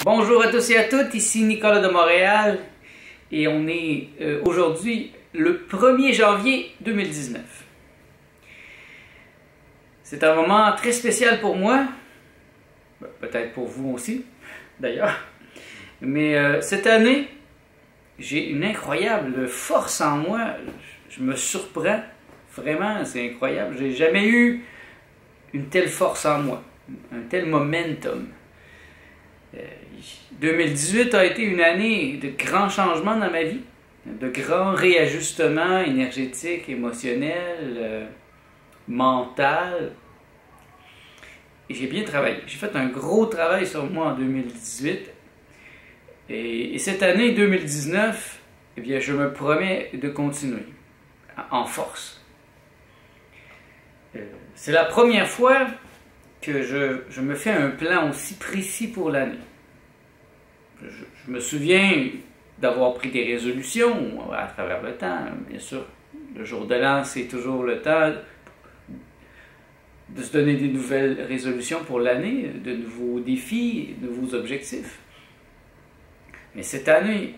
Bonjour à tous et à toutes, ici Nicolas de Montréal et on est aujourd'hui le 1er janvier 2019. C'est un moment très spécial pour moi, peut-être pour vous aussi d'ailleurs, mais cette année j'ai une incroyable force en moi, je me surprends, vraiment c'est incroyable, j'ai jamais eu une telle force en moi, un tel momentum. 2018 a été une année de grands changements dans ma vie, de grands réajustements énergétiques, émotionnels, mental. Et j'ai bien travaillé. J'ai fait un gros travail sur moi en 2018. Et cette année 2019, eh bien, je me promets de continuer en force. C'est la première fois que je me fais un plan aussi précis pour l'année. Je me souviens d'avoir pris des résolutions à travers le temps. Bien sûr, le jour de l'an, c'est toujours le temps de se donner des nouvelles résolutions pour l'année, de nouveaux défis, de nouveaux objectifs. Mais cette année,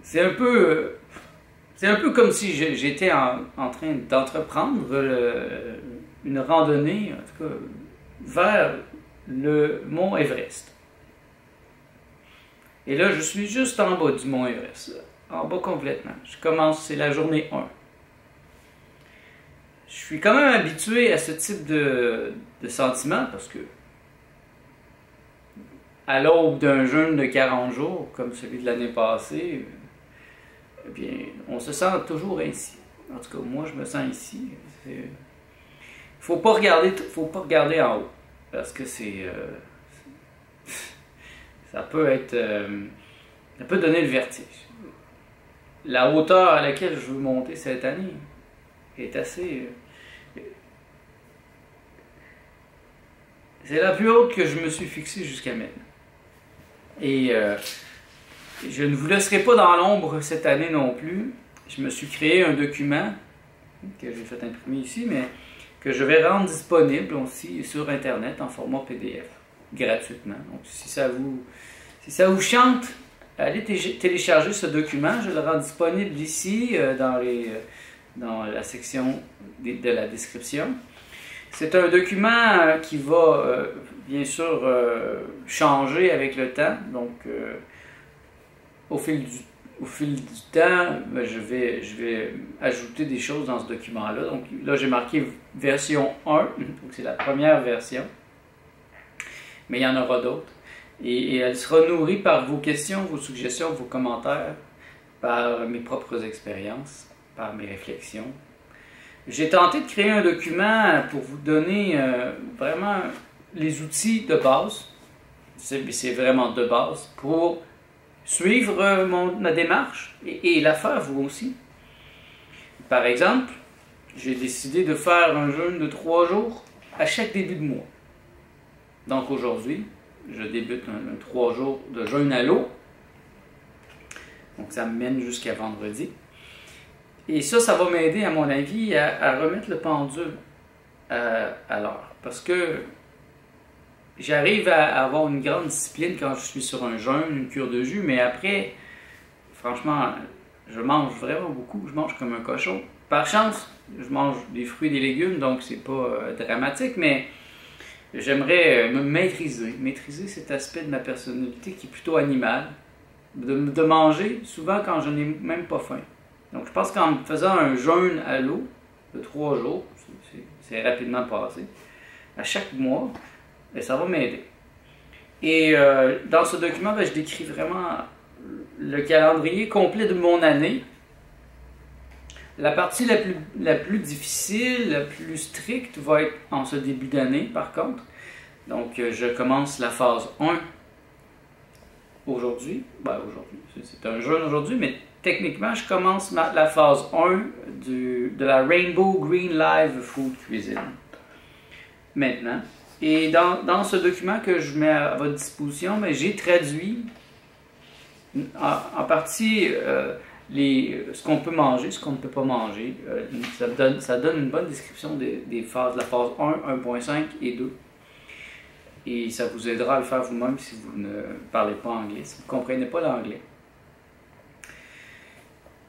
c'est un peu comme si j'étais en train d'entreprendre une randonnée, en tout cas, vers le mont Everest. Et là, je suis juste en bas du mont Everest, en bas complètement. Je commence, c'est la journée 1. Je suis quand même habitué à ce type de sentiment parce que à l'aube d'un jeûne de 40 jours, comme celui de l'année passée, eh bien, on se sent toujours ainsi. En tout cas, moi, je me sens ici. Faut pas regarder en haut parce que ça peut donner le vertige. La hauteur à laquelle je veux monter cette année est assez... c'est la plus haute que je me suis fixée jusqu'à maintenant. Et je ne vous laisserai pas dans l'ombre cette année non plus. Je me suis créé un document que j'ai fait imprimer ici, mais que je vais rendre disponible aussi sur Internet en format PDF, gratuitement. Donc si ça vous chante, allez télécharger ce document. Je le rends disponible ici dans la section de la description. C'est un document qui va bien sûr changer avec le temps. Donc au fil du temps, je vais ajouter des choses dans ce document-là. Donc là, j'ai marqué version 1, donc c'est la première version. Mais il y en aura d'autres. Et elle sera nourrie par vos questions, vos suggestions, vos commentaires, par mes propres expériences, par mes réflexions. J'ai tenté de créer un document pour vous donner vraiment les outils de base. C'est vraiment de base pour suivre ma démarche et la faire vous aussi. Par exemple, j'ai décidé de faire un jeûne de 3 jours à chaque début de mois. Donc aujourd'hui, je débute un 3 jours de jeûne à l'eau. Donc ça me mène jusqu'à vendredi. Et ça va m'aider, à mon avis, à remettre le pendule à l'heure. Parce que j'arrive à avoir une grande discipline quand je suis sur un jeûne, une cure de jus, mais après, franchement, je mange vraiment beaucoup, je mange comme un cochon. Par chance, je mange des fruits et des légumes, donc c'est pas dramatique, mais j'aimerais maîtriser cet aspect de ma personnalité qui est plutôt animal, de manger souvent quand je n'ai même pas faim. Donc je pense qu'en faisant un jeûne à l'eau de 3 jours, c'est rapidement passé, à chaque mois, ça va m'aider. Et dans ce document, je décris vraiment le calendrier complet de mon année. La partie la plus difficile, la plus stricte va être en ce début d'année, par contre. Donc, je commence la phase 1 aujourd'hui. C'est un jeûne aujourd'hui, mais techniquement, je commence la phase 1 de la Rainbow Green Live Food Cuisine. Maintenant. Et dans ce document que je mets à votre disposition, j'ai traduit en partie ce qu'on peut manger, ce qu'on ne peut pas manger. Ça donne une bonne description des phases, la phase 1, 1.5 et 2. Et ça vous aidera à le faire vous-même si vous ne parlez pas anglais, si vous ne comprenez pas l'anglais.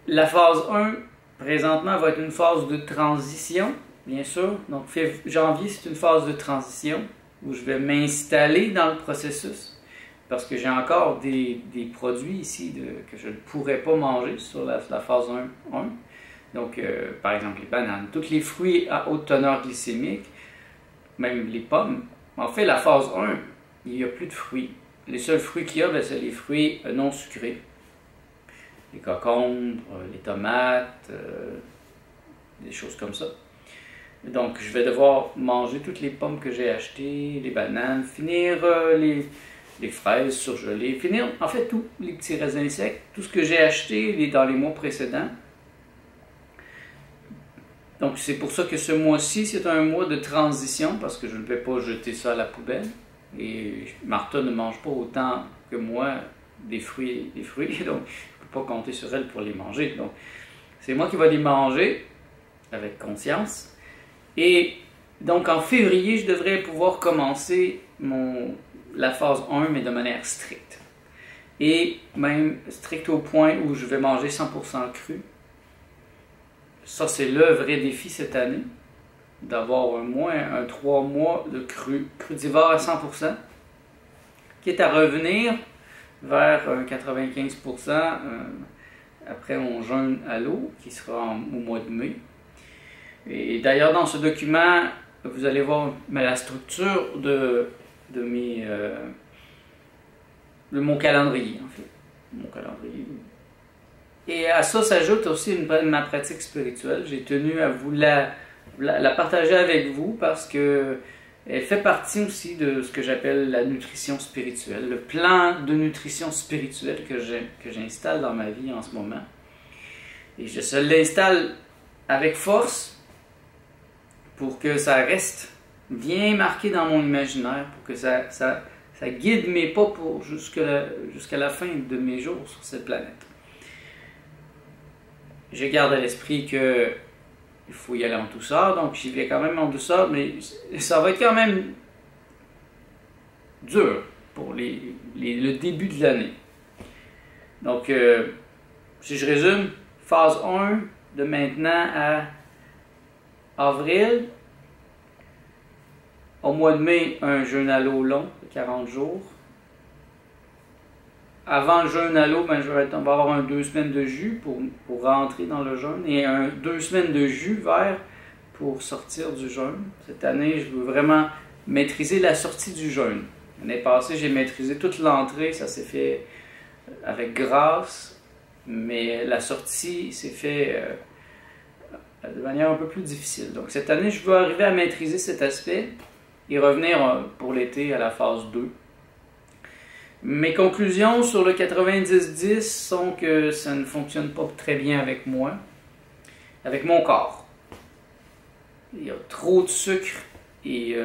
La phase 1, présentement, va être une phase de transition, bien sûr. Donc, janvier, c'est une phase de transition où je vais m'installer dans le processus parce que j'ai encore des produits ici que je ne pourrais pas manger sur la phase 1. Donc, par exemple, les bananes, tous les fruits à haute teneur glycémique, même les pommes. En fait, la phase 1, il n'y a plus de fruits. Les seuls fruits qu'il y a, c'est les fruits non sucrés. Les concombres, les tomates, des choses comme ça. Donc, je vais devoir manger toutes les pommes que j'ai achetées, les bananes, finir les fraises surgelées, finir, en fait, tous les petits raisins secs, tout ce que j'ai acheté dans les mois précédents. Donc, c'est pour ça que ce mois-ci, c'est un mois de transition, parce que je ne vais pas jeter ça à la poubelle. Et Martha ne mange pas autant que moi des fruits, donc je ne peux pas compter sur elle pour les manger. Donc, c'est moi qui vais les manger avec conscience. Et donc, en février, je devrais pouvoir commencer la phase 1, mais de manière stricte. Et même stricte au point où je vais manger 100% cru. Ça, c'est le vrai défi cette année, d'avoir au moins 3 mois de crudivore à 100%, qui est à revenir vers 95% après mon jeûne à l'eau, qui sera au mois de mai. Et d'ailleurs, dans ce document, vous allez voir la structure de mon calendrier, en fait. Mon calendrier. Et à ça s'ajoute aussi ma pratique spirituelle. J'ai tenu à vous la partager avec vous parce que elle fait partie aussi de ce que j'appelle la nutrition spirituelle, le plan de nutrition spirituelle que j'installe dans ma vie en ce moment. Et je l'installe avec force pour que ça reste bien marqué dans mon imaginaire, pour que ça guide mes pas jusqu'à la fin de mes jours sur cette planète. Je garde à l'esprit qu'il faut y aller en douceur, donc j'y vais quand même en douceur, mais ça va être quand même dur pour le début de l'année. Donc, si je résume, phase 1 de maintenant à avril, au mois de mai, un jeûne à l'eau long de 40 jours. Avant le jeûne à l'eau, on va avoir 2 semaines de jus pour rentrer dans le jeûne et 2 semaines de jus vert pour sortir du jeûne. Cette année, je veux vraiment maîtriser la sortie du jeûne. L'année passée, j'ai maîtrisé toute l'entrée, ça s'est fait avec grâce, mais la sortie s'est fait de manière un peu plus difficile. Donc cette année, je veux arriver à maîtriser cet aspect et revenir pour l'été à la phase 2. Mes conclusions sur le 90-10 sont que ça ne fonctionne pas très bien avec moi, avec mon corps. Il y a trop de sucre et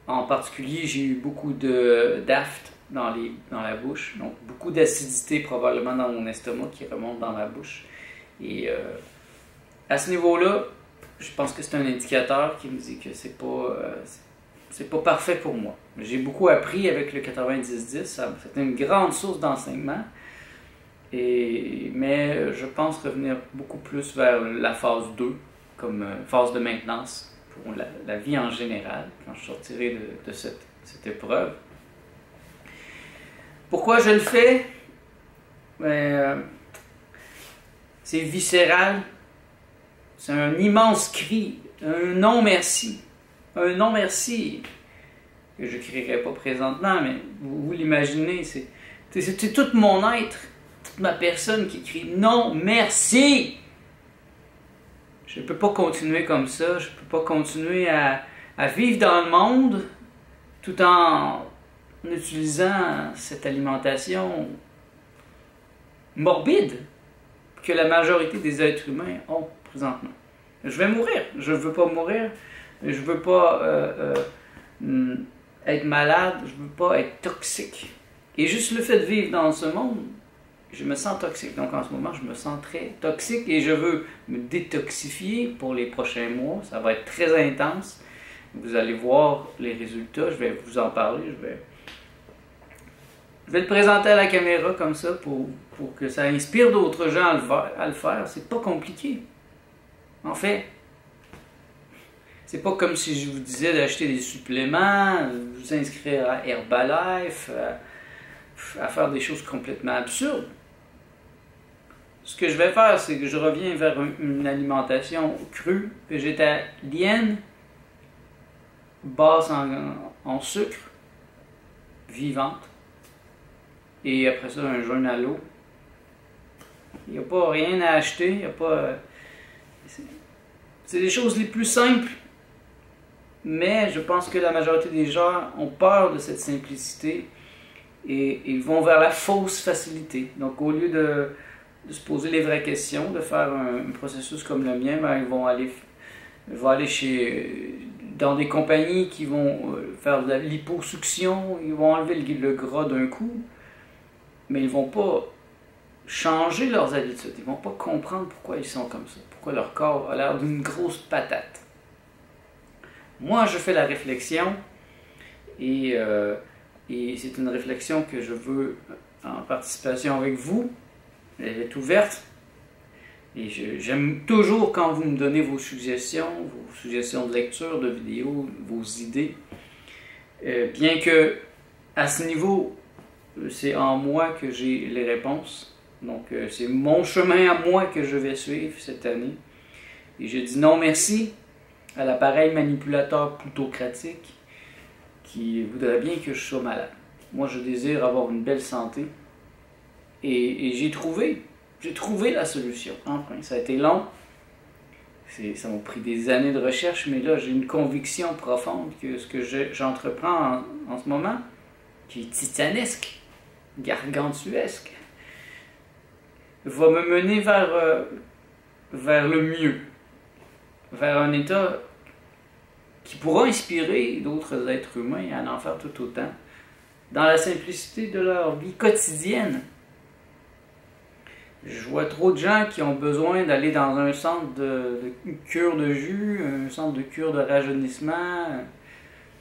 en particulier j'ai eu beaucoup d'aft dans la bouche, donc beaucoup d'acidité probablement dans mon estomac qui remonte dans ma bouche. Et à ce niveau-là, je pense que c'est un indicateur qui me dit que c'est pas parfait pour moi. J'ai beaucoup appris avec le 90-10, c'était une grande source d'enseignement, mais je pense revenir beaucoup plus vers la phase 2, comme phase de maintenance pour la vie en général, quand je sortirai de cette épreuve. Pourquoi je le fais? C'est viscéral, c'est un immense cri, un non merci. Un non merci que je ne crierai pas présentement, mais vous l'imaginez, c'est tout mon être, toute ma personne qui crie non merci. Je ne peux pas continuer comme ça, je ne peux pas continuer à vivre dans le monde tout en utilisant cette alimentation morbide que la majorité des êtres humains ont présentement. Je vais mourir, je ne veux pas mourir. Je ne veux pas être malade, je ne veux pas être toxique. Et juste le fait de vivre dans ce monde, je me sens toxique. Donc en ce moment, je me sens très toxique et je veux me détoxifier pour les prochains mois. Ça va être très intense. Vous allez voir les résultats, je vais vous en parler, je vais le présenter à la caméra comme ça pour que ça inspire d'autres gens à le faire. C'est pas compliqué. En fait, c'est pas comme si je vous disais d'acheter des suppléments, vous inscrire à Herbalife, à faire des choses complètement absurdes. Ce que je vais faire, c'est que je reviens vers une alimentation crue, végétalienne, basse en sucre, vivante, et après ça, un jeûne à l'eau. Il n'y a pas rien à acheter, il n'y a pas... C'est des choses les plus simples, mais je pense que la majorité des gens ont peur de cette simplicité et ils vont vers la fausse facilité. Donc au lieu de se poser les vraies questions, de faire un processus comme le mien, ben, ils vont aller dans des compagnies qui vont faire de la liposuction, ils vont enlever le gras d'un coup, mais ils ne vont pas changer leurs habitudes, ils ne vont pas comprendre pourquoi ils sont comme ça, pourquoi leur corps a l'air d'une grosse patate. Moi, je fais la réflexion et c'est une réflexion que je veux en participation avec vous. Elle est ouverte et j'aime toujours quand vous me donnez vos suggestions de lecture, de vidéos, vos idées. Bien que à ce niveau, c'est en moi que j'ai les réponses. Donc c'est mon chemin à moi que je vais suivre cette année. Et je dis non merci à l'appareil manipulateur plutocratique qui voudrait bien que je sois malade. Moi, je désire avoir une belle santé et j'ai trouvé la solution. Enfin, ça a été long, ça m'a pris des années de recherche, mais là, j'ai une conviction profonde que ce que j'entreprends en ce moment, qui est titanesque, gargantuesque, va me mener vers le mieux, vers un état qui pourra inspirer d'autres êtres humains à en faire tout autant, dans la simplicité de leur vie quotidienne. Je vois trop de gens qui ont besoin d'aller dans un centre de cure de jus, un centre de cure de rajeunissement,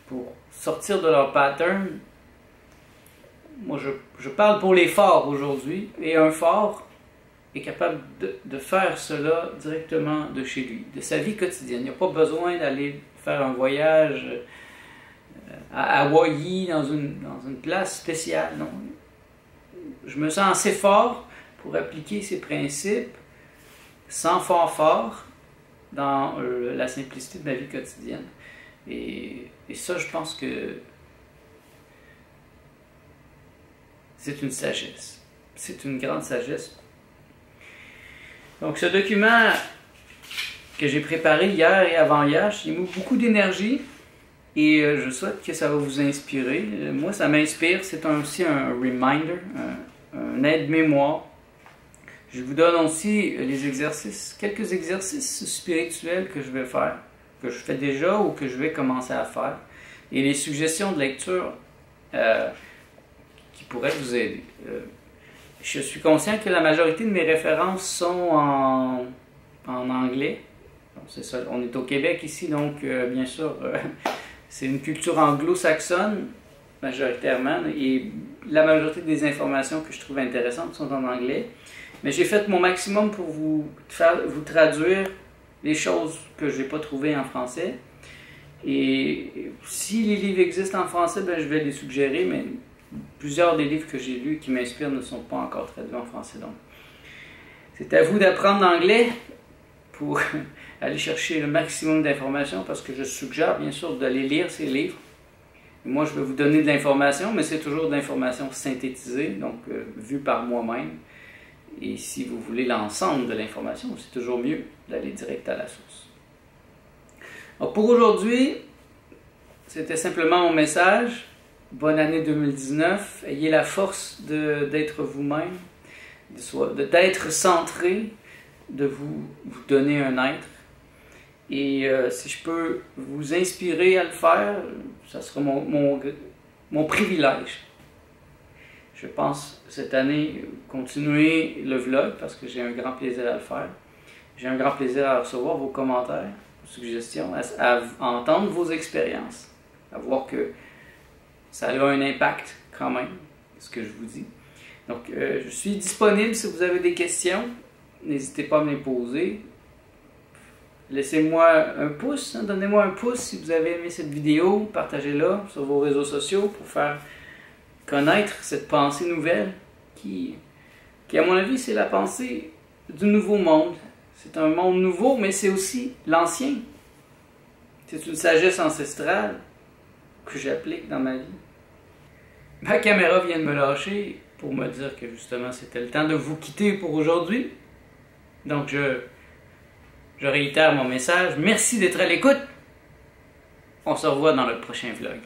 pour sortir de leur pattern. Moi, je parle pour les forts aujourd'hui, et un fort est capable de faire cela directement de chez lui, de sa vie quotidienne. Il n'y a pas besoin d'aller faire un voyage à Hawaï dans une place spéciale. Non. Je me sens assez fort pour appliquer ces principes sans fanfare dans la simplicité de ma vie quotidienne. Et ça, je pense que c'est une sagesse. C'est une grande sagesse. Donc ce document que j'ai préparé hier et avant-hier, j'ai mis beaucoup d'énergie et je souhaite que ça va vous inspirer. Moi, ça m'inspire. C'est aussi un reminder, un aide-mémoire. Je vous donne aussi quelques exercices spirituels que je vais faire, que je fais déjà ou que je vais commencer à faire, et les suggestions de lecture qui pourraient vous aider. Je suis conscient que la majorité de mes références sont en anglais. C'est ça, on est au Québec ici, donc bien sûr, c'est une culture anglo-saxonne majoritairement, et la majorité des informations que je trouve intéressantes sont en anglais. Mais j'ai fait mon maximum pour vous traduire les choses que je n'ai pas trouvées en français. Et si les livres existent en français, ben, je vais les suggérer, mais plusieurs des livres que j'ai lus qui m'inspirent ne sont pas encore traduits en français. Donc, c'est à vous d'apprendre l'anglais pour aller chercher le maximum d'informations, parce que je suggère bien sûr d'aller lire ces livres. Et moi, je vais vous donner de l'information, mais c'est toujours de l'information synthétisée, donc vue par moi-même. Et si vous voulez l'ensemble de l'information, c'est toujours mieux d'aller direct à la source. Alors pour aujourd'hui, c'était simplement mon message. Bonne année 2019. Ayez la force d'être vous-même, d'être centré, de vous donner un être. Et si je peux vous inspirer à le faire, ça sera mon privilège. Je pense cette année continuer le vlog parce que j'ai un grand plaisir à le faire. J'ai un grand plaisir à recevoir vos commentaires suggestions, à entendre vos expériences, à voir que ça a un impact quand même, ce que je vous dis. Donc, je suis disponible si vous avez des questions. N'hésitez pas à me les poser. Laissez-moi un pouce, hein, donnez-moi un pouce si vous avez aimé cette vidéo. Partagez-la sur vos réseaux sociaux pour faire connaître cette pensée nouvelle qui à mon avis, c'est la pensée du nouveau monde. C'est un monde nouveau, mais c'est aussi l'ancien. C'est une sagesse ancestrale que j'applique dans ma vie. Ma caméra vient de me lâcher pour me dire que justement c'était le temps de vous quitter pour aujourd'hui. Donc je réitère mon message. Merci d'être à l'écoute. On se revoit dans le prochain vlog.